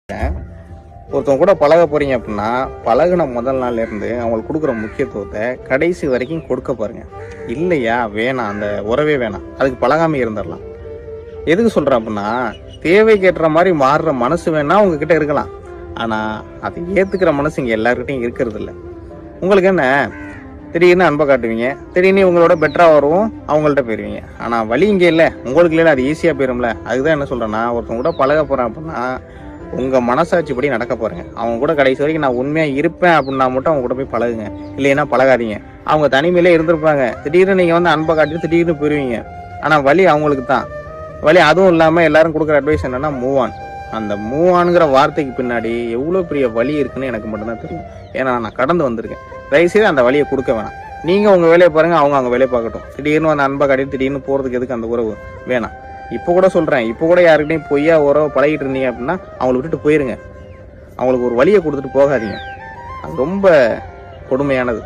ஒருத்தவங்க கூட பழக போறீங்க அப்படின்னா பழகுன முதல் நாள்ல இருந்து அவங்களுக்கு கொடுக்குற முக்கியத்துவத்தை கடைசி வரைக்கும் கொடுக்க பாருங்க. இல்லையா வேணாம், அந்த உறவே வேணாம், அதுக்கு பழகாம இருந்துடலாம். எதுக்கு சொல்றேன் அப்படின்னா, தேவைக்கு ஏற்ற மாதிரி மாறுற மனசு வேணா உங்ககிட்ட இருக்கலாம். ஆனா அதை ஏத்துக்கிற மனசு இங்க எல்லாருக்கிட்டையும் இருக்கிறது இல்லை. உங்களுக்கு என்ன, திடீர்னு அன்பை காட்டுவீங்க, திடீர்னு உங்களோட பெட்டரா வருவோம், அவங்கள்ட்ட போயிருவீங்க. ஆனா வழி இங்க இல்ல, உங்களுக்கு இல்ல, அது ஈஸியா போயிரும்ல. அதுதான் என்ன சொல்றேன்னா, ஒருத்தவங்க கூட பழக போறேன் அப்படின்னா உங்க மனசாட்சிப்படி நடக்க போறேங்க. அவங்க கூட கடைசி வரைக்கும் நான் உண்மையா இருப்பேன் அப்படின்னா மட்டும் அவங்க கூட போய் பழகுங்க. இல்லைன்னா பழகாதீங்க. அவங்க தனிமையிலே இருந்திருப்பாங்க, திடீர்னு நீங்க வந்து அன்பை காட்டி திடீர்னு போயிருவீங்க. ஆனா வழி அவங்களுக்கு தான் வழி. அதுவும் இல்லாம எல்லாரும் கொடுக்குற அட்வைஸ் என்னன்னா மூவ் ஆன். அந்த மூவ் ஆன்ங்கிற வார்த்தைக்கு பின்னாடி எவ்வளவு பெரிய வழி இருக்குன்னு எனக்கு மட்டும்தான் தெரியும். ஏன்னா நான் கடந்து வந்திருக்கேன். தயவுசெய்து அந்த வழியை கொடுக்க வேணாம். நீங்க உங்க வேலையை பாருங்க, அவங்க வேலையை பார்க்கட்டும். திடீர்னு அந்த அன்பை காட்டி திடீர்னு போறதுக்கு எதுக்கு அந்த உறவு வேணாம். இப்போ கூட சொல்றேன், இப்போ கூட யாருக்கிட்டையும் பொய்யா உறவை பழகிட்டு இருந்தீங்க அப்படின்னா அவங்களை விட்டுட்டு போயிருங்க. அவங்களுக்கு ஒரு வழியை கொடுத்துட்டு போகாதீங்க. அது ரொம்ப கொடுமையானது.